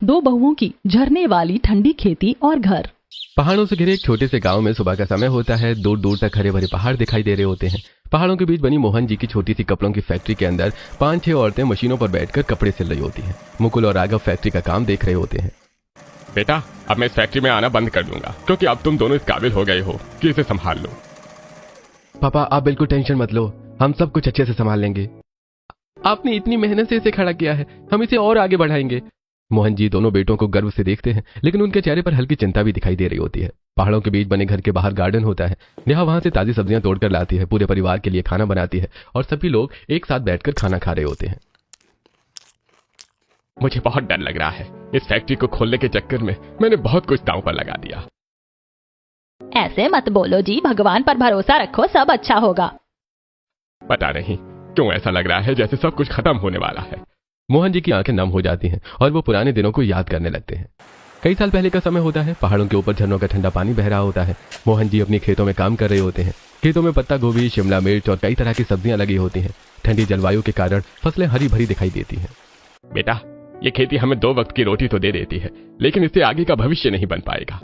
दो बहुओं की झरने वाली ठंडी खेती और घर। पहाड़ों से घिरे एक छोटे से गांव में सुबह का समय होता है। दूर दूर तक हरे भरे पहाड़ दिखाई दे रहे होते हैं। पहाड़ों के बीच बनी मोहन जी की छोटी सी कपड़ों की फैक्ट्री के अंदर 5-6 औरतें मशीनों पर बैठकर कपड़े सिल रही होती हैं। मुकुल और राघव फैक्ट्री का काम देख रहे होते हैं। बेटा, अब मैं इस फैक्ट्री में आना बंद कर दूंगा, क्योंकि अब तुम दोनों इस काबिल हो गए हो कि इसे संभाल लो। पापा, आप बिल्कुल टेंशन मत लो, हम सब कुछ अच्छे से संभाल लेंगे। आपने इतनी मेहनत से इसे खड़ा किया है, हम इसे और आगे बढ़ाएंगे। मोहन जी दोनों बेटों को गर्व से देखते हैं, लेकिन उनके चेहरे पर हल्की चिंता भी दिखाई दे रही होती है। पहाड़ों के बीच बने घर के बाहर गार्डन होता है। नेहा वहां से ताजी सब्जियां तोड़कर लाती है, पूरे परिवार के लिए खाना बनाती है और सभी लोग एक साथ बैठकर खाना खा रहे होते हैं। मुझे बहुत डर लग रहा है। इस फैक्ट्री को खोलने के चक्कर में मैंने बहुत कुछ दांव पर लगा दिया। ऐसे मत बोलो जी, भगवान पर भरोसा रखो, सब अच्छा होगा। पता नहीं क्यों ऐसा लग रहा है जैसे सब कुछ खत्म होने वाला है। मोहन जी की आंखें नम हो जाती हैं और वो पुराने दिनों को याद करने लगते हैं। कई साल पहले का समय होता है। पहाड़ों के ऊपर झरनों का ठंडा पानी बह रहा होता है। मोहन जी अपने खेतों में काम कर रहे होते हैं। खेतों में पत्ता गोभी, शिमला मिर्च और कई तरह की सब्जियां लगी होती हैं। ठंडी जलवायु के कारण फसलें हरी भरी दिखाई देती हैं। बेटा, ये खेती हमें 2 वक्त की रोटी तो दे देती है, लेकिन इससे आगे का भविष्य नहीं बन पाएगा।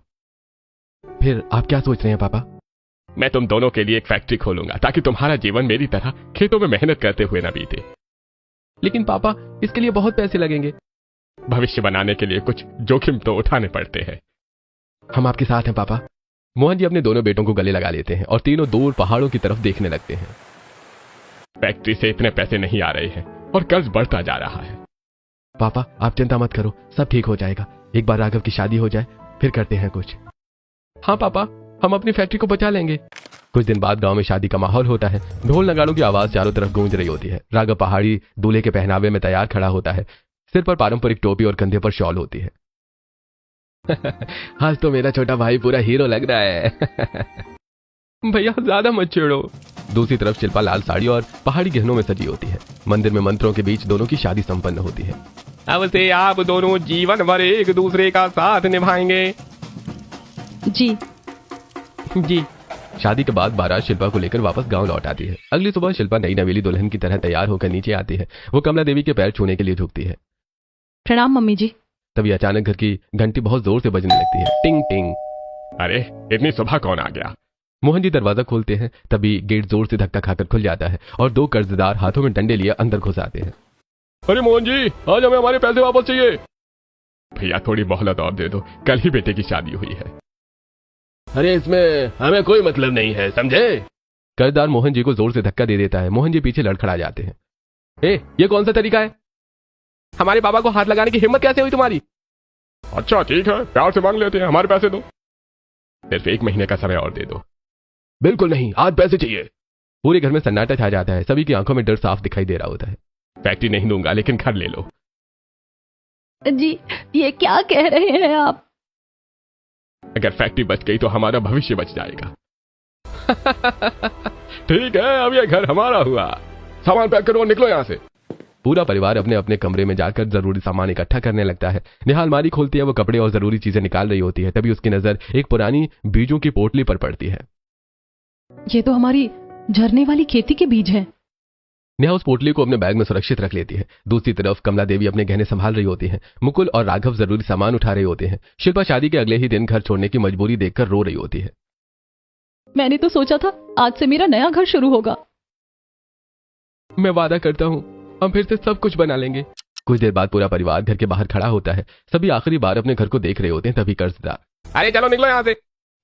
फिर आप क्या सोच रहे हैं पापा? मैं तुम दोनों के लिए एक फैक्ट्री खोलूंगा, ताकि तुम्हारा जीवन मेरी तरह खेतों में मेहनत करते हुए न बीते। लेकिन पापा, इसके लिए बहुत पैसे लगेंगे। भविष्य बनाने के लिए कुछ जोखिम तो उठाने पड़ते हैं। हम आपके साथ हैं पापा। मोहन जी अपने दोनों बेटों को गले लगा लेते हैं और तीनों दूर पहाड़ों की तरफ देखने लगते हैं। फैक्ट्री से इतने पैसे नहीं आ रहे हैं और कर्ज बढ़ता जा रहा है। पापा, आप चिंता मत करो, सब ठीक हो जाएगा। एक बार राघव की शादी हो जाए, फिर करते हैं कुछ। हाँ पापा, हम अपनी फैक्ट्री को बचा लेंगे। कुछ दिन बाद गांव में शादी का माहौल होता है। ढोल नगाड़ों की आवाज चारों तरफ गूंज रही होती है। राघव पहाड़ी दूल्हे के पहनावे में तैयार खड़ा होता है। सिर पर पारंपरिक टोपी और कंधे पर शॉल होती है। आज तो मेरा छोटा भाई पूरा हीरो लग रहा है। भैया, ज्यादा मत छेड़ो। दूसरी तरफ शिल्पा लाल साड़ी और पहाड़ी गहनों में सजी होती है। मंदिर में मंत्रों के बीच दोनों की शादी संपन्न होती है। अब से आप दोनों जीवन भर एक दूसरे का साथ निभाएंगे। जी जी। शादी के बाद बारात शिल्पा को लेकर वापस गांव लौट आती है। अगली सुबह शिल्पा नई नवेली दुल्हन की तरह तैयार होकर नीचे आती है। वो कमला देवी के पैर छूने के लिए झुकती है। प्रणाम मम्मी जी। तभी अचानक घर की घंटी बहुत जोर से बजने लगती है। टिंग टिंग। अरे, इतनी सुबह कौन आ गया? मोहन जी दरवाजा खोलते हैं। तभी गेट जोर से धक्का खाकर खुल जाता है और 2 कर्जदार हाथों में डंडे लिए अंदर घुस आते हैं। अरे मोहन जी, आज हमें हमारे पैसे वापस चाहिए। भैया, थोड़ी मोहलत और दे दो, कल ही बेटे की शादी हुई है। अरे, इसमें हमें कोई मतलब नहीं है, समझे? कर्जदार मोहन जी को जोर से धक्का दे देता है। मोहन जी पीछे लड़खड़ा जाते हैं। ए, ये कौन सा तरीका है? हमारे बाबा को हाथ लगाने की हिम्मत कैसे हुई तुम्हारी? अच्छा ठीक है, प्यार से मांग लेते हैं, हमारे पैसे दो। सिर्फ 1 महीने का समय और दे दो। बिल्कुल नहीं, आज पैसे चाहिए। पूरे घर में सन्नाटा छा जाता है। सभी की आंखों में डर साफ दिखाई दे रहा होता है। फैक्ट्री नहीं दूंगा, लेकिन घर ले लो। जी, ये क्या कह रहे हैं आप? अगर फैक्ट्री बच गई तो हमारा भविष्य बच जाएगा। ठीक है, अब ये घर हमारा हुआ। सामान पैक करो और निकलो यहाँ से। पूरा परिवार अपने अपने कमरे में जाकर जरूरी सामान इकट्ठा करने लगता है। नेहा अलमारी खोलती है। वो कपड़े और जरूरी चीजें निकाल रही होती है। तभी उसकी नजर एक पुरानी बीजों की पोटली पर पड़ती है। ये तो हमारी झरने वाली खेती के बीज हैं। नेहा उस पोटली को अपने बैग में सुरक्षित रख लेती है। दूसरी तरफ कमला देवी अपने गहने संभाल रही होती है। मुकुल और राघव जरूरी सामान उठा रहे होते हैं। शिल्पा शादी के अगले ही दिन घर छोड़ने की मजबूरी देखकर रो रही होती है। मैंने तो सोचा था आज से मेरा नया घर शुरू होगा। मैं वादा करता हूँ, हम फिर से सब कुछ बना लेंगे। कुछ देर बाद पूरा परिवार घर के बाहर खड़ा होता है। सभी आखिरी बार अपने घर को देख रहे होते हैं। तभी कर्जदार, अरे चलो निकलो यहाँ से।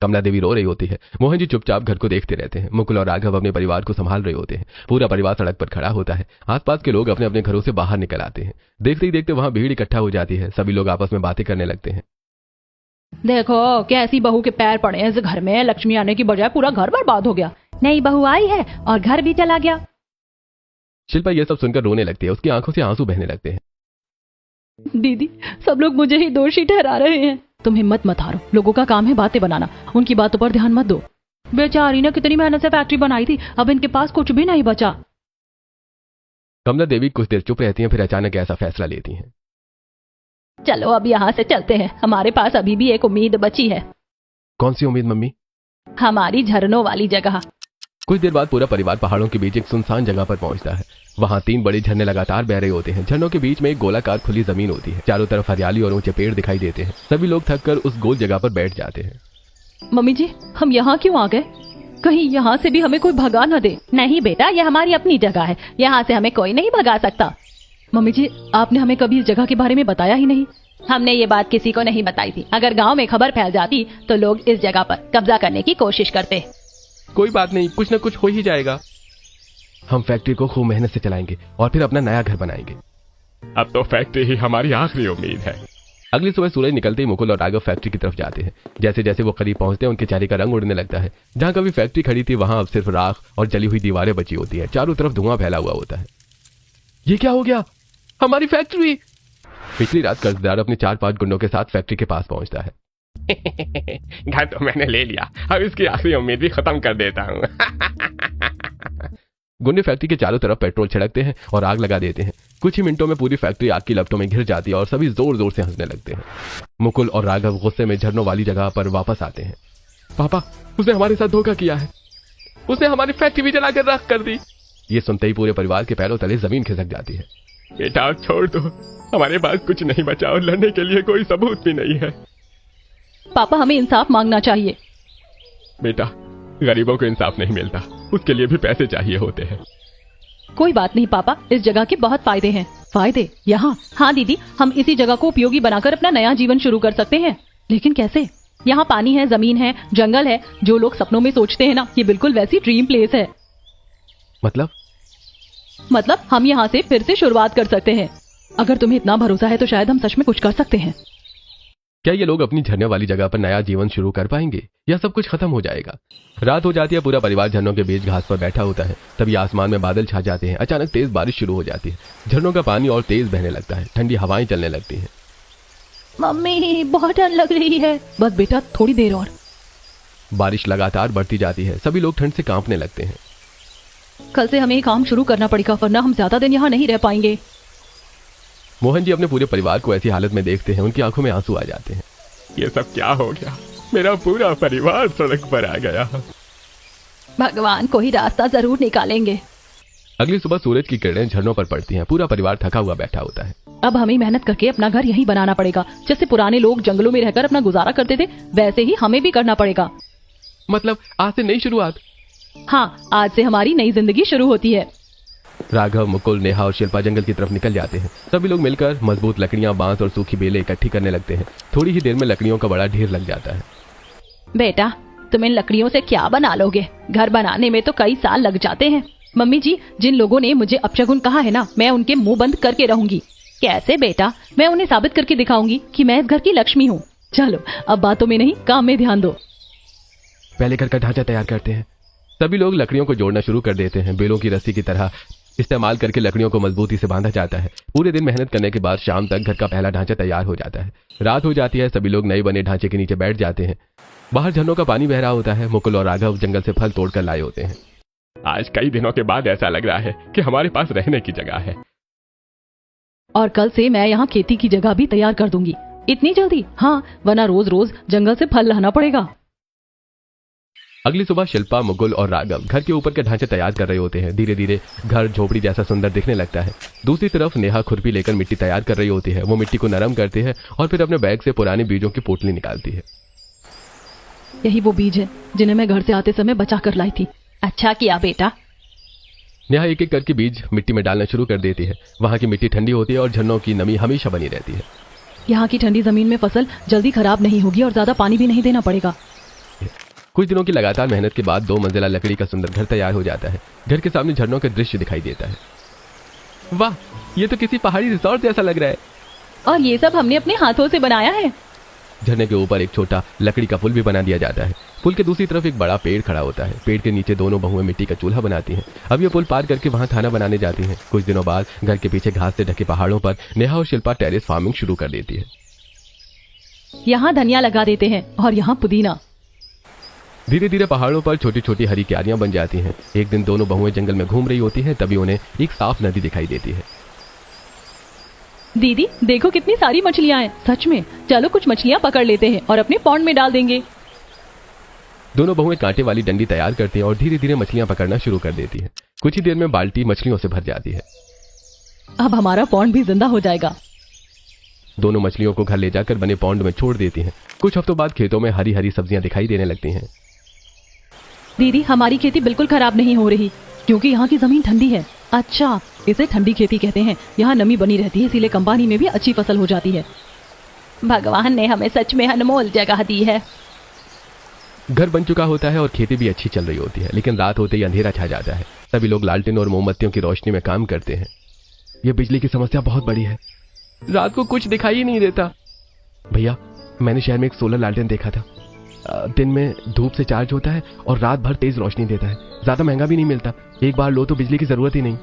कमला देवी रो रही होती है। मोहन जी चुपचाप घर को देखते रहते हैं। मुकुल और राघव अपने परिवार को संभाल रहे होते हैं। पूरा परिवार सड़क पर खड़ा होता है। आसपास के लोग अपने अपने घरों से बाहर निकल आते हैं। देखते ही देखते वहां भीड़ इकट्ठा हो जाती है। सभी लोग आपस में बातें करने लगते हैं। देखो कैसी बहू के पैर पड़े हैं इस घर में। लक्ष्मी आने की बजाय पूरा घर बर्बाद हो गया। नई बहू आई है और घर भी चला गया। शिल्पा यह सब सुनकर रोने लगती है। उसकी आंखों से आंसू बहने लगते हैं। दीदी, सब लोग मुझे ही दोषी ठहरा रहे हैं। तुम हिम्मत मत हारो, लोगों का काम है बातें बनाना, उनकी बातों पर ध्यान मत दो। बेचारी ने कितनी मेहनत से फैक्ट्री बनाई थी, अब इनके पास कुछ भी नहीं बचा। कमला देवी कुछ देर चुप रहती हैं, फिर अचानक ऐसा फैसला लेती हैं। चलो अब यहाँ से चलते हैं, हमारे पास अभी भी एक उम्मीद बची है। कौन सी उम्मीद मम्मी? हमारी झरनों वाली जगह। कुछ देर बाद पूरा परिवार पहाड़ों के बीच एक सुनसान जगह पर पहुंचता है। वहां 3 बड़े झरने लगातार बह रहे होते हैं। झरनों के बीच में एक गोलाकार खुली जमीन होती है। चारों तरफ हरियाली और ऊंचे पेड़ दिखाई देते हैं। सभी लोग थककर उस गोल जगह पर बैठ जाते हैं। मम्मी जी, हम यहाँ क्यों आ गए? कहीं यहाँ से भी हमें कोई भगा न दे। नहीं बेटा, यह हमारी अपनी जगह है, यहाँ से हमें कोई नहीं भगा सकता। मम्मी जी, आपने हमें कभी इस जगह के बारे में बताया ही नहीं। हमने ये बात किसी को नहीं बताई थी। अगर गांव में खबर फैल जाती तो लोग इस जगह पर कब्जा करने की कोशिश करते। कोई बात नहीं, कुछ न कुछ हो ही जाएगा। हम फैक्ट्री को खूब मेहनत से चलाएंगे और फिर अपना नया घर बनाएंगे। अब तो फैक्ट्री ही हमारी आखिरी उम्मीद है। अगली सुबह सूरज निकलते ही मुकुल और राघव फैक्ट्री की तरफ जाते हैं। जैसे जैसे वो करीब पहुंचते हैं, उनके चेहरे का रंग उड़ने लगता है। जहां कभी फैक्ट्री खड़ी थी, वहां अब सिर्फ राख और जली हुई दीवारें बची होती है। चारों तरफ धुआं फैला हुआ होता है। ये क्या हो गया? हमारी फैक्ट्री! पिछली रात कर्जदार अपने 4-5 गुंडों के साथ फैक्ट्री के पास पहुंचता है। घर तो मैंने ले लिया, अब इसकी आखिरी उम्मीद भी खत्म कर देता हूँ। गुंडे फैक्ट्री के चारों तरफ पेट्रोल छिड़कते हैं और आग लगा देते हैं। कुछ ही मिनटों में पूरी फैक्ट्री आग की लपटों में घिर जाती है और सभी जोर जोर से हंसने लगते हैं। मुकुल और राघव गुस्से में झरनों वाली जगह पर वापस आते हैं। पापा, उसने हमारे साथ धोखा किया है। उसने हमारी फैक्ट्री भी जलाकर राख कर दी। ये सुनते ही पूरे परिवार के पैरों तले जमीन खिसक जाती है। बेटा छोड़ दो, हमारे पास कुछ नहीं बचा और लड़ने के लिए कोई सबूत भी नहीं है। पापा, हमें इंसाफ मांगना चाहिए। बेटा, गरीबों को इंसाफ नहीं मिलता, उसके लिए भी पैसे चाहिए होते हैं। कोई बात नहीं पापा, इस जगह के बहुत फायदे हैं। फायदे यहाँ? हाँ दीदी, हम इसी जगह को उपयोगी बनाकर अपना नया जीवन शुरू कर सकते हैं। लेकिन कैसे? यहाँ पानी है, जमीन है, जंगल है। जो लोग सपनों में सोचते हैं ना, ये बिल्कुल वैसी ड्रीम प्लेस है। मतलब हम यहाँ से फिर से शुरुआत कर सकते हैं। अगर तुम्हें इतना भरोसा है तो शायद हम सच में कुछ कर सकते हैं। क्या ये लोग अपनी झरने वाली जगह पर नया जीवन शुरू कर पाएंगे या सब कुछ खत्म हो जाएगा? रात हो जाती है। पूरा परिवार झरनों के बीच घास पर बैठा होता है। तभी आसमान में बादल छा जाते हैं। अचानक तेज बारिश शुरू हो जाती है। झरनों का पानी और तेज बहने लगता है। ठंडी हवाएं चलने लगती हैं। मम्मी, बहुत ठंड लग रही है। बस बेटा, थोड़ी देर और। बारिश लगातार बढ़ती जाती है। सभी लोग ठंड से कांपने लगते हैं। कल से हमें काम शुरू करना पड़ेगा, वरना हम ज्यादा दिन यहाँ नहीं रह पाएंगे। मोहन जी अपने पूरे परिवार को ऐसी हालत में देखते हैं। उनकी आंखों में आंसू आ जाते हैं। ये सब क्या हो गया? मेरा पूरा परिवार सड़क पर आ गया। भगवान कोई रास्ता जरूर निकालेंगे। अगली सुबह सूरज की किरणें झरनों पर पड़ती हैं। पूरा परिवार थका हुआ बैठा होता है। अब हमें मेहनत करके अपना घर यहीं बनाना पड़ेगा। जैसे पुराने लोग जंगलों में रहकर अपना गुजारा करते थे, वैसे ही हमें भी करना पड़ेगा। मतलब आज से नई शुरुआत? हाँ, आज से हमारी नई जिंदगी शुरू होती है। राघव, मुकुल, नेहा और शिल्पा जंगल की तरफ निकल जाते हैं। सभी लोग मिलकर मजबूत लकड़ियां, बांस और सूखी बेलें इकट्ठी करने लगते हैं। थोड़ी ही देर में लकड़ियों का बड़ा ढेर लग जाता है। बेटा, तुम इन लकड़ियों से क्या बना लोगे? घर बनाने में तो कई साल लग जाते हैं। मम्मी जी, जिन लोगों ने मुझे अपशगुन कहा है ना, मैं उनके मुंह बंद करके रहूंगी। कैसे बेटा? मैं उन्हें साबित करके दिखाऊंगी कि मैं इस घर की लक्ष्मी हूँ। चलो, अब बातों में नहीं, काम में ध्यान दो। पहले घर का ढांचा तैयार करते हैं। सभी लोग लकड़ियों को जोड़ना शुरू कर देते हैं। बेलों की रस्सी की तरह इस्तेमाल करके लकड़ियों को मजबूती से बांधा जाता है। पूरे दिन मेहनत करने के बाद शाम तक घर का पहला ढांचा तैयार हो जाता है। रात हो जाती है। सभी लोग नए बने ढांचे के नीचे बैठ जाते हैं। बाहर झरनों का पानी बह रहा होता है। मुकुल और राघव जंगल से फल तोड़कर लाए होते हैं। आज कई दिनों के बाद ऐसा लग रहा है कि हमारे पास रहने की जगह है। और कल से मैं यहाँ खेती की जगह भी तैयार कर दूंगी। इतनी जल्दी? हाँ, वरना रोज रोज जंगल से फल लाना पड़ेगा। अगली सुबह शिल्पा, मुकुल और राघव घर के ऊपर के ढांचे तैयार कर रहे होते हैं। धीरे धीरे घर झोपड़ी जैसा सुंदर दिखने लगता है। दूसरी तरफ नेहा खुरपी लेकर मिट्टी तैयार कर रही होती है। वो मिट्टी को नरम करती है और फिर अपने बैग से पुराने बीजों की पोटली निकालती है। यही वो बीज है जिन्हें मैं घर से आते समय बचा कर लाई थी। अच्छा किया बेटा। नेहा एक एक करके बीज मिट्टी में डालना शुरू कर देती है। वहां की मिट्टी ठंडी होती है और झरनों की नमी हमेशा बनी रहती है। यहाँ की ठंडी जमीन में फसल जल्दी खराब नहीं होगी और ज्यादा पानी भी नहीं देना पड़ेगा। कुछ दिनों की लगातार मेहनत के बाद 2 मंजिला लकड़ी का सुंदर घर तैयार हो जाता है। घर के सामने झरनों का दृश्य दिखाई देता है। वाह, ये तो किसी पहाड़ी रिसोर्ट जैसा लग रहा है। और ये सब हमने अपने हाथों से बनाया है। झरने के ऊपर एक छोटा लकड़ी का पुल भी बना दिया जाता है। पुल के दूसरी तरफ एक बड़ा पेड़ खड़ा होता है। पेड़ के नीचे दोनों बहुएं मिट्टी का चूल्हा बनाती हैं। अब ये पुल पार करके वहां खाना बनाने जाती हैं। कुछ दिनों बाद घर के पीछे घास से ढके पहाड़ों पर नेहा और शिल्पा टेरेस फार्मिंग शुरू कर देती है। यहाँ धनिया लगा देते हैं और यहाँ पुदीना। धीरे धीरे पहाड़ों पर छोटी छोटी हरी क्यारियां बन जाती हैं। एक दिन दोनों बहुएं जंगल में घूम रही होती हैं। तभी उन्हें एक साफ नदी दिखाई देती है। दीदी देखो कितनी सारी मछलियां हैं। सच में, चलो कुछ मछलियां पकड़ लेते हैं और अपने पॉन्ड में डाल देंगे। दोनों बहुएं कांटे वाली डंडी तैयार करती हैं और धीरे धीरे मछलियां पकड़ना शुरू कर देती हैं। कुछ ही देर में बाल्टी मछलियों से भर जाती है। अब हमारा पॉन्ड भी जिंदा हो जाएगा। दोनों मछलियों को घर ले जाकर बने पॉन्ड में छोड़ देती हैं। कुछ हफ्तों बाद खेतों में हरी हरी सब्जियां दिखाई देने लगती हैं। दीदी, हमारी खेती बिल्कुल खराब नहीं हो रही क्योंकि यहाँ की जमीन ठंडी है। अच्छा, इसे ठंडी खेती कहते हैं। यहाँ नमी बनी रहती है, इसीलिए कंबानी में भी अच्छी फसल हो जाती है। भगवान ने हमें सच में अनमोल जगह दी है। घर बन चुका होता है और खेती भी अच्छी चल रही होती है, लेकिन रात होते ही अंधेरा छा जाता है। सभी लोग लालटेन और मोमबत्तियों की रोशनी में काम करते हैं। यह बिजली की समस्या बहुत बड़ी है। रात को कुछ दिखाई ही नहीं देता। भैया, मैंने शहर में एक सोलर लालटेन देखा था। दिन में धूप से चार्ज होता है और रात भर तेज रोशनी देता है। ज्यादा महंगा भी नहीं मिलता। एक बार लो तो बिजली की जरूरत ही नहीं।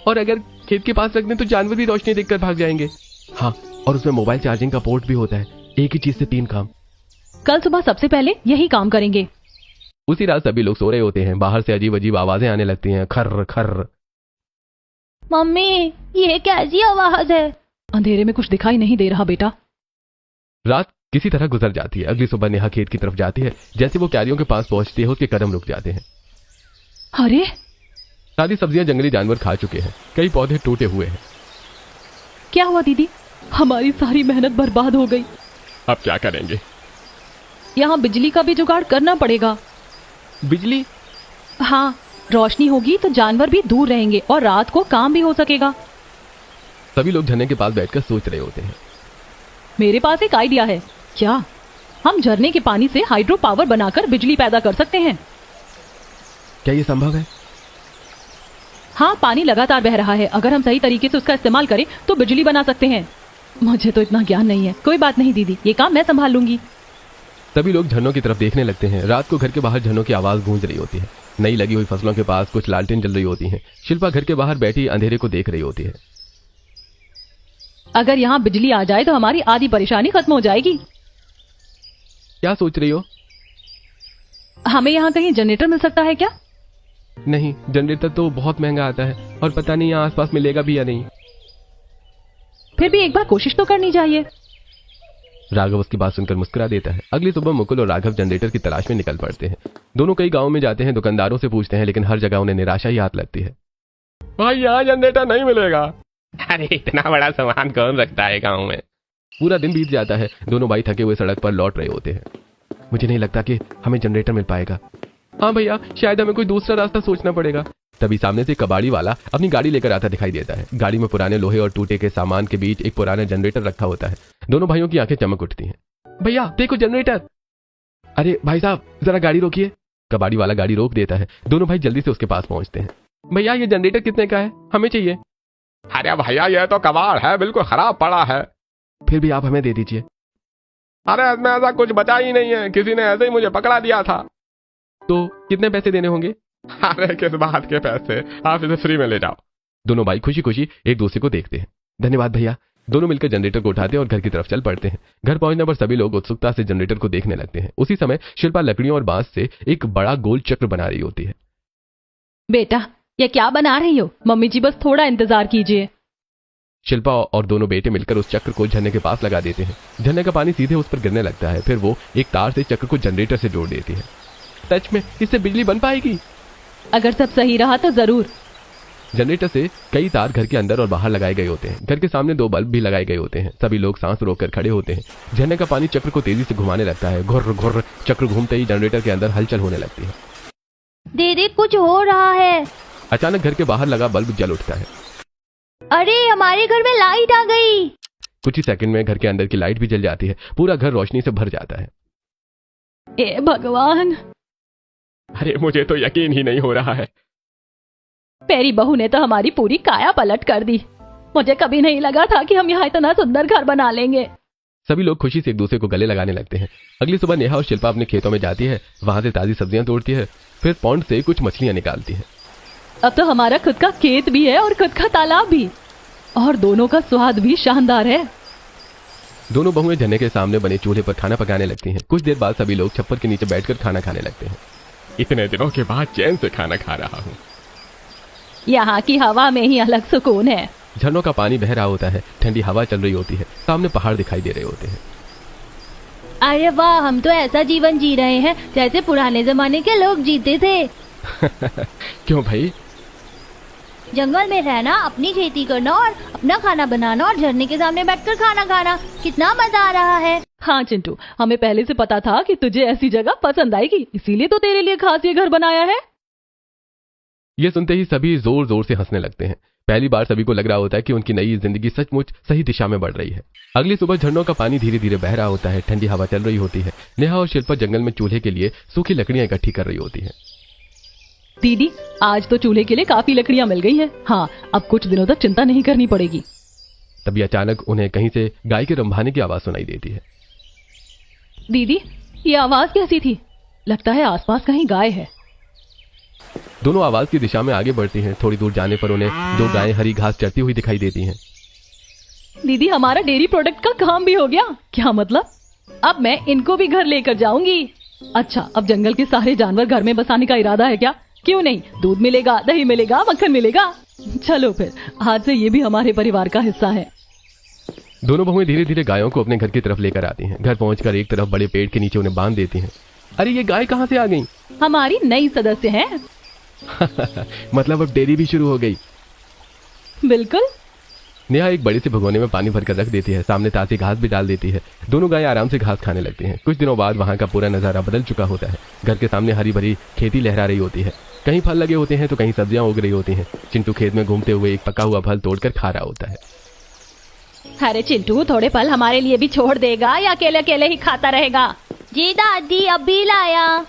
और अगर खेत के पास रख दें तो जानवर भी रोशनी देखकर भाग जाएंगे। हाँ, और उसमें मोबाइल चार्जिंग का पोर्ट भी होता है। एक ही चीज से 3 काम। कल सुबह सबसे पहले यही काम करेंगे। उसी रात सभी लोग सो रहे होते हैं। बाहर से अजीब अजीब आवाजें आने लगती हैं। खर्र खर्र। मम्मी, ये कैसी आवाज है? अंधेरे में कुछ दिखाई नहीं दे रहा बेटा। रात किसी तरह गुजर जाती है। अगली सुबह नेहा खेत की तरफ जाती है। जैसे वो क्यारियों के पास पहुंचती है, उसके कदम रुक जाते हैं। अरे, सारी सब्जियां जंगली जानवर खा चुके हैं। कई पौधे टूटे हुए हैं। क्या हुआ दीदी? हमारी सारी मेहनत बर्बाद हो गई। अब क्या करेंगे? यहाँ बिजली का भी जुगाड़ करना पड़ेगा। बिजली? हाँ, रोशनी होगी तो जानवर भी दूर रहेंगे और रात को काम भी हो सकेगा। सभी लोग झरने के पास बैठकर सोच रहे होते हैं। मेरे पास एक आइडिया है। क्या हम झरने के पानी से हाइड्रो पावर बनाकर बिजली पैदा कर सकते हैं? क्या ये संभव है? हाँ, पानी लगातार बह रहा है। अगर हम सही तरीके से उसका इस्तेमाल करें तो बिजली बना सकते हैं। मुझे तो इतना ज्ञान नहीं है। कोई बात नहीं दीदी, ये काम मैं संभाल लूंगी। सभी लोग झरनों की तरफ देखने लगते हैं। रात को घर के बाहर झरनों की आवाज गूंज रही होती है। नई लगी हुई फसलों के पास कुछ लालटेन जल रही होती हैं। शिल्पा घर के बाहर बैठी अंधेरे को देख रही होती है। अगर यहाँ बिजली आ जाए तो हमारी आधी परेशानी खत्म हो जाएगी। क्या सोच रही हो? हमें यहाँ कहीं जनरेटर मिल सकता है क्या? नहीं, जनरेटर तो बहुत महंगा आता है और पता नहीं यहाँ आसपास मिलेगा भी या नहीं। फिर भी एक बार कोशिश तो करनी चाहिए। राघव उसकी बात सुनकर मुस्कुरा देता है। अगली सुबह मुकुल और राघव जनरेटर की तलाश में निकल पड़ते हैं। दोनों कई गांवों में जाते हैं, दुकानदारों से पूछते हैं, लेकिन हर जगह उन्हें निराशा ही हाथ लगती है। भाई, यहाँ जनरेटर नहीं मिलेगा। अरे, इतना बड़ा सामान कौन रखता है गाँव में? पूरा दिन बीत जाता है। दोनों भाई थके हुए सड़क पर लौट रहे होते हैं। मुझे नहीं लगता कि हमें जनरेटर मिल पाएगा। हाँ भैया, शायद हमें कोई दूसरा रास्ता सोचना पड़ेगा। तभी सामने से कबाड़ी वाला अपनी गाड़ी लेकर आता दिखाई देता है। गाड़ी में पुराने लोहे और टूटे के सामान के बीच एक पुराना जनरेटर रखा होता है। दोनों भाइयों की आंखें चमक उठती हैं। भैया देखो, जनरेटर। अरे भाई साहब, जरा गाड़ी रोकिए। कबाड़ी वाला गाड़ी रोक देता है। दोनों भाई जल्दी से उसके पास पहुंचते हैं। भैया, ये जनरेटर कितने का है? हमें चाहिए। अरे भैया, ये तो कबाड़ है, बिल्कुल खराब पड़ा है। फिर भी आप हमें दे दीजिए। अरे, इसमें ऐसा कुछ बचा ही नहीं है। किसी ने ऐसे ही मुझे पकड़ा दिया था। तो कितने पैसे देने होंगे? अरे, किस बात के पैसे? आप इसे फ्री में ले जाओ। दोनों भाई खुशी खुशी एक दूसरे को देखते हैं। धन्यवाद भैया। दोनों मिलकर जनरेटर को उठाते हैं और घर की तरफ चल पड़ते हैं। घर पहुंचने पर सभी लोग उत्सुकता से जनरेटर को देखने लगते हैं। उसी समय शिल्पा लकड़ियों और बांस से एक बड़ा गोल चक्र बना रही होती है। बेटा, ये क्या बना रही हो? मम्मी जी, बस थोड़ा इंतजार कीजिए। शिल्पा और दोनों बेटे मिलकर उस चक्र को झरने के पास लगा देते हैं। झरने का पानी सीधे उस पर गिरने लगता है। फिर वो एक तार से चक्र को जनरेटर से जोड़ देती है। सच में इससे बिजली बन पाएगी? अगर सब सही रहा तो जरूर। जनरेटर से कई तार घर के अंदर और बाहर लगाए गए होते हैं। घर के सामने 2 बल्ब भी लगाए गए होते हैं। सभी लोग सांस रोककर खड़े होते हैं। झरने का पानी चक्र को तेजी से घुमाने लगता है। घुर्र घुर्र चक्र घूमते ही जनरेटर के अंदर हलचल होने लगती है। दीदी, कुछ हो रहा है। अचानक घर के बाहर लगा बल्ब जल उठता है। अरे, हमारे घर में लाइट आ गई। कुछ ही सेकंड में घर के अंदर की लाइट भी जल जाती है। पूरा घर रोशनी से भर जाता है। ए भगवान, अरे, मुझे तो यकीन ही नहीं हो रहा है। मेरी बहू ने तो हमारी पूरी काया पलट कर दी। मुझे कभी नहीं लगा था कि हम यहाँ इतना सुंदर घर बना लेंगे। सभी लोग खुशी से एक दूसरे को गले लगाने लगते हैं। अगली सुबह नेहा और शिल्पा अपने खेतों में जाती है। वहां से ताजी सब्जियां तोड़ती है। फिर पॉन्ड से कुछ मछलियां निकालती है। अब तो हमारा खुद का खेत भी है और खुद का तालाब भी, और दोनों का स्वाद भी शानदार है। दोनों बहुएं झरने के सामने बने चूल्हे पर खाना पकाने लगती हैं। कुछ देर बाद सभी लोग छप्पर के नीचे बैठकर खाना खाने लगते हैं। इतने दिनों के बाद चैन से खाना खा रहा हूँ। यहाँ की हवा में ही अलग सुकून है। झरनों का पानी बह रहा होता है। ठंडी हवा चल रही होती है। सामने पहाड़ दिखाई दे रहे होते हैं। अरे वाह, हम तो ऐसा जीवन जी रहे हैं जैसे पुराने जमाने के लोग जीते थे। क्यों भाई? जंगल में रहना, अपनी खेती करना और अपना खाना बनाना और झरने के सामने बैठकर खाना खाना, कितना मजा आ रहा है। हाँ चिंटू, हमें पहले से पता था कि तुझे ऐसी जगह पसंद आएगी, इसीलिए तो तेरे लिए खास ये घर बनाया है। ये सुनते ही सभी जोर जोर से हंसने लगते हैं। पहली बार सभी को लग रहा होता है कि उनकी नई जिंदगी सचमुच सही दिशा में बढ़ रही है। अगली सुबह झरनों का पानी धीरे धीरे बह रहा होता है, ठंडी हवा चल रही होती है। नेहा और शिल्पा जंगल में चूल्हे के लिए सूखी लकड़ियां इकट्ठी कर रही होती है। दीदी, आज तो चूल्हे के लिए काफी लकड़ियां मिल गई हैं। हाँ, अब कुछ दिनों तक चिंता नहीं करनी पड़ेगी। तभी अचानक उन्हें कहीं से गाय के रंभाने की आवाज सुनाई देती है। दीदी, ये आवाज कैसी थी? लगता है आसपास कहीं गाय है। दोनों आवाज की दिशा में आगे बढ़ती हैं। थोड़ी दूर जाने पर उन्हें दो गायें हरी घास चरती हुई दिखाई देती हैं। दीदी, हमारा डेयरी प्रोडक्ट का काम भी हो गया। क्या मतलब? अब मैं इनको भी घर लेकर जाऊंगी। अच्छा, अब जंगल के सारे जानवर घर में बसाने का इरादा है क्या? क्यों नहीं, दूध मिलेगा, दही मिलेगा, मक्खन मिलेगा। चलो फिर, आज से ये भी हमारे परिवार का हिस्सा है। दोनों बहुएं धीरे धीरे गायों को अपने घर की तरफ लेकर आती हैं। घर पहुंचकर एक तरफ बड़े पेड़ के नीचे उन्हें बांध देती हैं। अरे, ये गाय कहाँ से आ गई? हमारी नई सदस्य हैं। मतलब अब डेयरी भी शुरू हो गई। बिल्कुल। नेहा एक बड़े से भगोने में पानी भरकर रख देती है। सामने ताजी घास भी डाल देती है। दोनों गायें आराम से घास खाने लगती हैं। कुछ दिनों बाद वहां का पूरा नजारा बदल चुका होता है। घर के सामने हरी भरी खेती लहरा रही होती है। कहीं फल लगे होते हैं तो कहीं सब्जियां उग रही होती हैं। चिंटू खेत में घूमते हुए एक पका हुआ फल तोड़कर खा रहा होता है। अरे चिंटू, थोड़े फल हमारे लिए भी छोड़ देगा या अकेले अकेले ही खाता रहेगा? जी दादी, अभी लाया।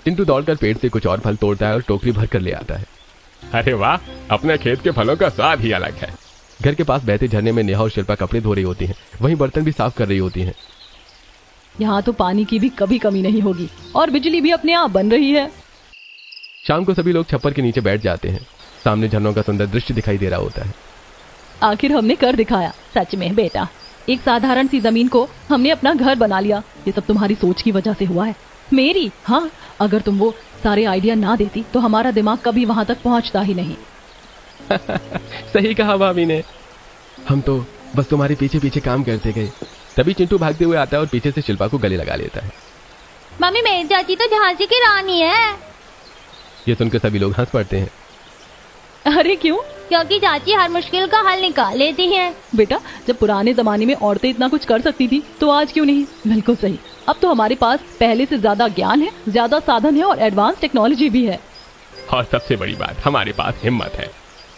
चिंटू दौड़कर पेड़ से कुछ और फल तोड़ता है और टोकरी भर कर ले आता है। अरे वाह, अपने खेत के फलों का स्वाद ही अलग है। घर के पास बहते झरने में नेहा और शिल्पा कपड़े धो रही होती हैं। वहीं बर्तन भी साफ कर रही होती हैं। यहाँ तो पानी की भी कभी कमी नहीं होगी और बिजली भी अपने आप बन रही है। शाम को सभी लोग छप्पर के नीचे बैठ जाते हैं। सामने झरनों का सुंदर दृश्य दिखाई दे रहा होता है। आखिर हमने कर दिखाया। सच में बेटा, एक साधारण सी जमीन को हमने अपना घर बना लिया। ये सब तुम्हारी सोच की वजह से हुआ है। मेरी? हाँ, अगर तुम वो सारे आइडिया ना देती तो हमारा दिमाग कभी वहां तक पहुंचता ही नहीं। सही कहा भाभी ने। हम तो बस तुम्हारे पीछे पीछे काम करते गए। तभी चिंटू भागते हुए आता है और पीछे से शिल्पा को गले लगा लेता है। मम्मी, मेरी चाची तो झांसी की रानी है। ये सुनकर सभी लोग हंस पड़ते हैं। अरे क्यों? क्योंकि चाची हर मुश्किल का हल निकाल लेती है। बेटा, जब पुराने जमाने में औरतें इतना कुछ कर सकती थी तो आज क्यों नहीं? बिल्कुल सही। अब तो हमारे पास पहले से ज्यादा ज्ञान है, ज्यादा साधन है और एडवांस टेक्नोलॉजी भी है। और सबसे बड़ी बात, हमारे पास हिम्मत है।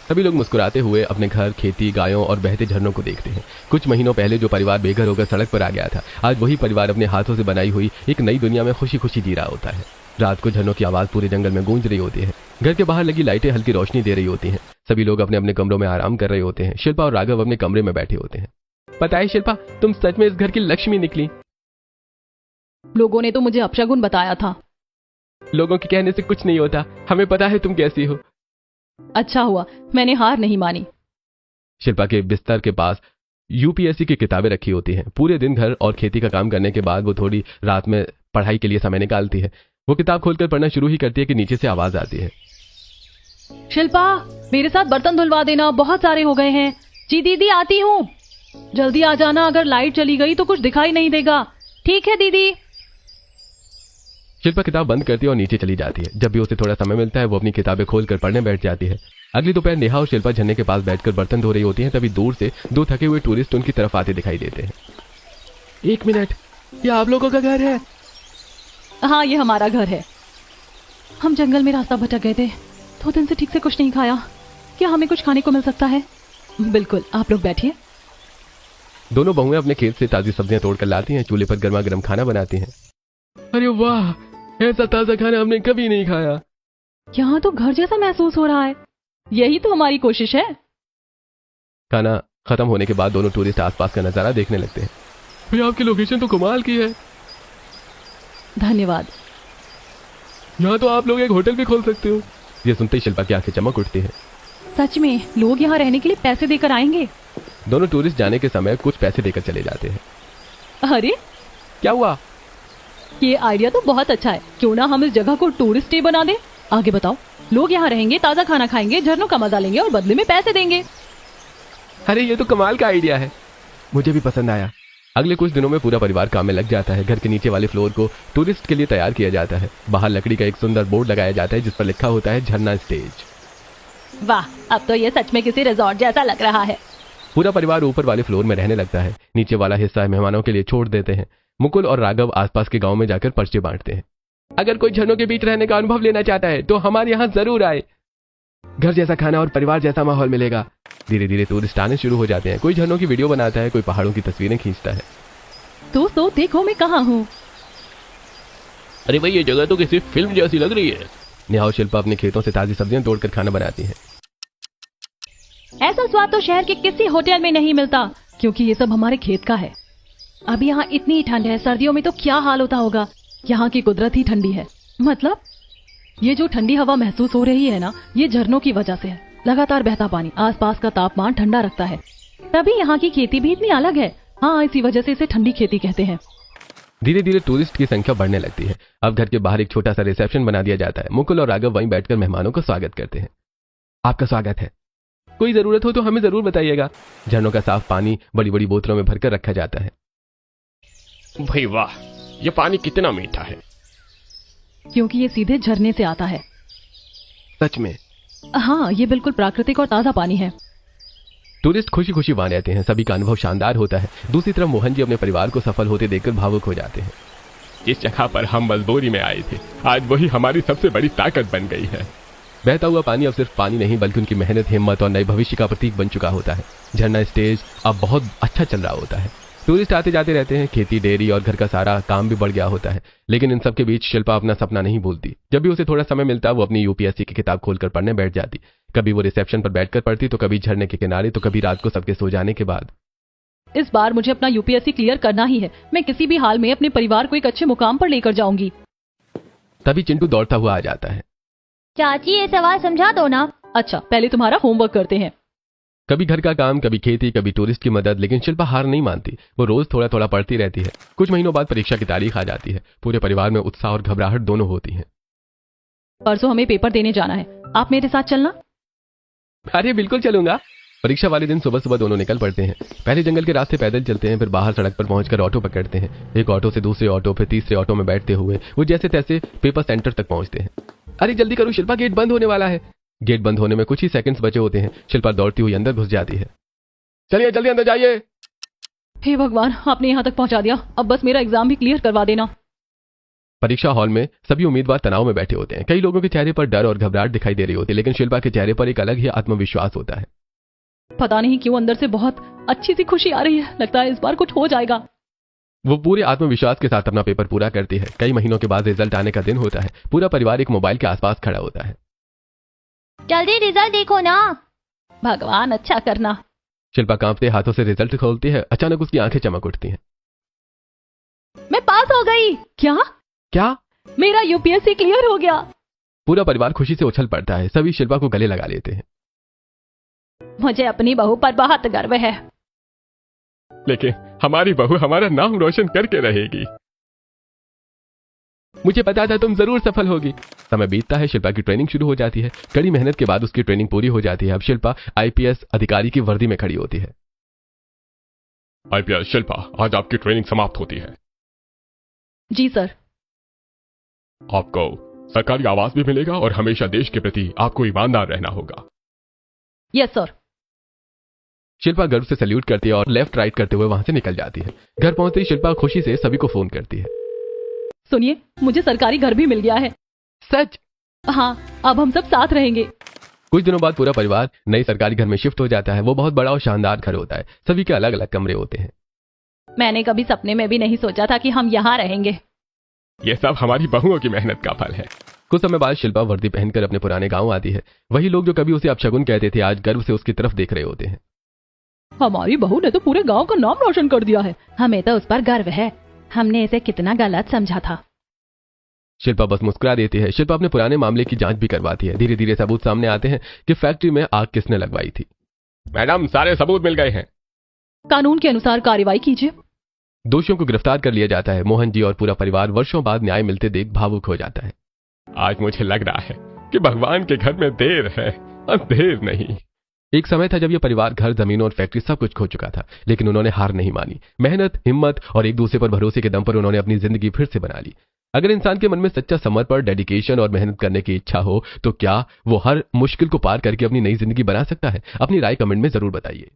सभी लोग मुस्कुराते हुए अपने घर, खेती, गायों और बहते झरनों को देखते हैं। कुछ महीनों पहले जो परिवार बेघर होकर सड़क पर आ गया था, आज वही परिवार अपने हाथों से बनाई हुई एक नई दुनिया में खुशी खुशी जी रहा होता है। रात को झरनों की आवाज पूरे जंगल में गूंज रही होती है। घर के बाहर लगी लाइटें हल्की रोशनी दे रही होती हैं। सभी लोग अपने अपने कमरों में आराम कर रहे होते हैं। शिल्पा और राघव अपने कमरे में बैठे होते हैं। पता है शिल्पा, तुम सच में इस घर की लक्ष्मी निकली। लोगों ने तो मुझे अपशगुन बताया था। लोगों के कहने से कुछ नहीं होता, हमें पता है तुम कैसी हो। अच्छा हुआ मैंने हार नहीं मानी। शिल्पा के बिस्तर के पास यूपीएससी की किताबें रखी होती हैं। पूरे दिन घर और खेती का काम करने के बाद वो थोड़ी रात में पढ़ाई के लिए समय निकालती है। वो किताब खोलकर पढ़ना शुरू ही करती है कि नीचे से आवाज आती है। शिल्पा, मेरे साथ बर्तन धुलवा देना, बहुत सारे हो गए हैं। जी दीदी, आती हूँ। जल्दी आ जाना, अगर लाइट चली गई तो कुछ दिखाई नहीं देगा। ठीक है दीदी। शिल्पा किताब बंद करती है और नीचे चली जाती है। जब भी उसे थोड़ा समय मिलता है वो अपनी किताबें खोलकर पढ़ने बैठ जाती है। अगली दोपहर नेहा और शिल्पा झरने के पास बैठकर बर्तन धो रही होती हैं। तभी दूर से दो थके हुए टूरिस्ट उनकी तरफ आते दिखाई देते हैं। एक मिनट, ये आप लोगों का घर है? हाँ, ये हमारा घर है। हम जंगल में रास्ता भटक गए थे, 2 दिन से ठीक से कुछ नहीं खाया। क्या हमें कुछ खाने को मिल सकता है? बिल्कुल, आप लोग बैठिए। दोनों बहुएं अपने खेत से ताजी सब्जियां तोड़कर लाती हैं। चूल्हे पर गर्मा गर्म खाना बनाती हैं। अरे वाह, ऐसा ताजा खाना हमने कभी नहीं खाया। यहाँ तो घर जैसा महसूस हो रहा है। यही तो हमारी कोशिश है। खाना खत्म होने के बाद दोनों टूरिस्ट आसपास का नजारा देखने लगते हैं। भैया, आपकी लोकेशन तो कमाल की है। धन्यवाद। यहाँ तो आप लोग एक होटल भी खोल सकते हो। ये सुनते ही शिल्पा की आंखें चमक उठती है। सच में लोग यहाँ रहने के लिए पैसे देकर आएंगे? दोनों टूरिस्ट जाने के समय कुछ पैसे देकर चले जाते हैं। अरे क्या हुआ? ये आइडिया तो बहुत अच्छा है। क्यों ना हम इस जगह को टूरिस्ट स्टे बना दें। आगे बताओ। लोग यहाँ रहेंगे, ताजा खाना खाएंगे, झरनों का मजा लेंगे और बदले में पैसे देंगे। अरे ये तो कमाल का आइडिया है, मुझे भी पसंद आया। अगले कुछ दिनों में पूरा परिवार काम में लग जाता है। घर के नीचे वाले फ्लोर को टूरिस्ट के लिए तैयार किया जाता है। बाहर लकड़ी का एक सुंदर बोर्ड लगाया जाता है जिस पर लिखा होता है झरना स्टेज। वाह, अब तो ये सच में किसी रिजॉर्ट जैसा लग रहा है। पूरा परिवार ऊपर वाले फ्लोर में रहने लगता है। नीचे वाला हिस्सा मेहमानों के लिए छोड़ देते हैं। मुकुल और राघव आसपास के गांव में जाकर पर्चे बांटते हैं। अगर कोई झरनों के बीच रहने का अनुभव लेना चाहता है तो हमारे यहाँ जरूर आए। घर जैसा खाना और परिवार जैसा माहौल मिलेगा। धीरे धीरे टूरिस्ट आने शुरू हो जाते हैं। कोई झरनों की वीडियो बनाता है, कोई पहाड़ों की तस्वीरें खींचता है। दोस्तों देखो मैं कहाँ हूँ। अरे भाई, ये जगह तो किसी फिल्म जैसी लग रही है। नेहा और शिल्पा अपने खेतों से ताजी सब्जियां तोड़कर खाना बनाती हैं। ऐसा स्वाद तो शहर के किसी होटल में नहीं मिलता, क्योंकि ये सब हमारे खेत का है। अभी यहाँ इतनी ठंड है, सर्दियों में तो क्या हाल होता होगा। यहाँ की कुदरत ही ठंडी है। मतलब ये जो ठंडी हवा महसूस हो रही है ना, ये झरनों की वजह से है। लगातार बहता पानी आसपास का तापमान ठंडा रखता है, तभी यहाँ की खेती भी इतनी अलग है। हाँ, इसी वजह से इसे ठंडी खेती कहते हैं। धीरे धीरे टूरिस्ट की संख्या बढ़ने लगती है। अब घर के बाहर एक छोटा सा रिसेप्शन बना दिया जाता है। मुकुल और राघव वहीं बैठकर मेहमानों का स्वागत करते हैं। आपका स्वागत है, कोई जरूरत हो तो हमें जरूर बताइएगा। झरनों का साफ पानी बड़ी बड़ी बोतलों में भरकर रखा जाता है। भाई वाह, ये पानी कितना मीठा है। क्योंकि ये सीधे झरने से आता है। सच में? हाँ, ये बिल्कुल प्राकृतिक और ताजा पानी है। टूरिस्ट खुशी खुशी वहां रहते हैं। सभी का अनुभव शानदार होता है। दूसरी तरफ मोहन जी अपने परिवार को सफल होते देखकर भावुक हो जाते हैं। जिस जगह पर हम मजबूरी में आए थे, आज वही हमारी सबसे बड़ी ताकत बन गई है। बहता हुआ पानी अब सिर्फ पानी नहीं बल्कि उनकी मेहनत, हिम्मत और नए भविष्य का प्रतीक बन चुका होता है। झरना स्टेज अब बहुत अच्छा चल रहा होता है। टूरिस्ट आते जाते रहते हैं। खेती, डेयरी और घर का सारा काम भी बढ़ गया होता है। लेकिन इन सब के बीच शिल्पा अपना सपना नहीं भूलती। जब भी उसे थोड़ा समय मिलता वो अपनी यूपीएससी की किताब खोलकर पढ़ने बैठ जाती। कभी वो रिसेप्शन पर बैठकर पढ़ती, तो कभी झरने के किनारे, तो कभी रात को सबके सो जाने के बाद। इस बार मुझे अपना यूपीएससी क्लियर करना ही है। मैं किसी भी हाल में अपने परिवार को एक अच्छे मुकाम पर लेकर जाऊंगी। तभी चिंटू दौड़ता हुआ आ जाता है। चाची ये सवाल समझा दो ना। अच्छा, पहले तुम्हारा होमवर्क करते हैं। कभी घर का काम, कभी खेती, कभी टूरिस्ट की मदद, लेकिन शिल्पा हार नहीं मानती। वो रोज थोड़ा थोड़ा पढ़ती रहती है। कुछ महीनों बाद परीक्षा की तारीख आ जाती है। पूरे परिवार में उत्साह और घबराहट दोनों होती हैं। परसों हमें पेपर देने जाना है, आप मेरे साथ चलना। अरे बिल्कुल चलूंगा। परीक्षा वाले दिन सुबह सुबह दोनों निकल पड़ते हैं। पहले जंगल के रास्ते पैदल चलते हैं, फिर बाहर सड़क पर पहुंचकर ऑटो पकड़ते हैं। एक ऑटो से दूसरे ऑटो, फिर तीसरे ऑटो में बैठते हुए वो जैसे तैसे पेपर सेंटर तक पहुंचते हैं। अरे जल्दी करो शिल्पा, गेट बंद होने वाला है। गेट बंद होने में कुछ ही सेकंड्स बचे होते हैं। शिल्पा दौड़ती हुई अंदर घुस जाती है। चलिए जल्दी अंदर जाइए। हे भगवान, आपने यहाँ तक पहुँचा दिया। अब बस मेरा एग्जाम भी क्लियर करवा देना। परीक्षा हॉल में सभी उम्मीदवार तनाव में बैठे होते हैं। कई लोगों के चेहरे पर डर और घबराहट दिखाई दे रही होती है, लेकिन शिल्पा के चेहरे पर एक अलग ही आत्मविश्वास होता है। पता नहीं क्यों अंदर से बहुत अच्छी सी खुशी आ रही है। लगता है इस बार कुछ हो जाएगा। वो पूरे आत्मविश्वास के साथ अपना पेपर पूरा करती है। कई महीनों के बाद रिजल्ट आने का दिन होता है। पूरा परिवार एक मोबाइल के आसपास खड़ा होता है। जल्दी रिजल्ट देखो ना। भगवान अच्छा करना। शिल्पा कांपते हाथों से रिजल्ट खोलती है। अचानक उसकी आंखें चमक उठती हैं। मैं पास हो गई। क्या? क्या? मेरा यूपीएससी क्लियर हो गया। पूरा परिवार खुशी से उछल पड़ता है। सभी शिल्पा को गले लगा लेते हैं। मुझे अपनी बहू पर बहुत गर्व है। लेकिन हमारी बहू हमारा नाम रोशन करके रहेगी। मुझे पता था तुम जरूर सफल होगी। समय बीतता है। शिल्पा की ट्रेनिंग शुरू हो जाती है। कड़ी मेहनत के बाद उसकी ट्रेनिंग पूरी हो जाती है। अब शिल्पा आईपीएस अधिकारी की वर्दी में खड़ी होती है। आईपीएस शिल्पा, आज आपकी ट्रेनिंग समाप्त होती है। जी सर। आपको सरकारी आवास भी मिलेगा और हमेशा देश के प्रति आपको ईमानदार रहना होगा। Yes sir. शिल्पा गर्व से सैल्यूट करती है और लेफ्ट राइट करते हुए वहां से निकल जाती है। घर पहुंचते ही शिल्पा खुशी से सभी को फोन करती है। सुनिए, मुझे सरकारी घर भी मिल गया है। सच? हाँ, अब हम सब साथ रहेंगे। कुछ दिनों बाद पूरा परिवार नई सरकारी घर में शिफ्ट हो जाता है। वो बहुत बड़ा और शानदार घर होता है। सभी के अलग अलग कमरे होते हैं। मैंने कभी सपने में भी नहीं सोचा था कि हम यहाँ रहेंगे। ये सब हमारी बहुओं की मेहनत का फल है। कुछ समय बाद शिल्पा वर्दी पहनकर अपने पुराने गांव आती है। वही लोग जो कभी उसे अपशगुन कहते थे आज गर्व से उसकी तरफ देख रहे होते हैं। हमारी बहू ने तो पूरे गांव का नाम रोशन कर दिया है। हमें तो उस पर गर्व है। हमने इसे कितना गलत समझा था। शिल्पा बस मुस्कुरा देती है। शिल्पा अपने पुराने मामले की जांच भी करवाती है। धीरे धीरे सबूत सामने आते हैं कि फैक्ट्री में आग किसने लगवाई थी। मैडम, सारे सबूत मिल गए हैं। कानून के अनुसार कार्रवाई कीजिए। दोषियों को गिरफ्तार कर लिया जाता है। मोहन जी और पूरा परिवार वर्षों बाद न्याय मिलते देख भावुक हो जाता है। आज मुझे लग रहा है कि भगवान के घर में देर है, अंधेर नहीं। एक समय था जब यह परिवार घर, जमीन और फैक्ट्री सब कुछ खो चुका था, लेकिन उन्होंने हार नहीं मानी। मेहनत, हिम्मत और एक दूसरे पर भरोसे के दम पर उन्होंने अपनी जिंदगी फिर से बना ली। अगर इंसान के मन में सच्चा समर्पण, डेडिकेशन और मेहनत करने की इच्छा हो तो क्या वो हर मुश्किल को पार करके अपनी नई जिंदगी बना सकता है? अपनी राय कमेंट में जरूर बताइए।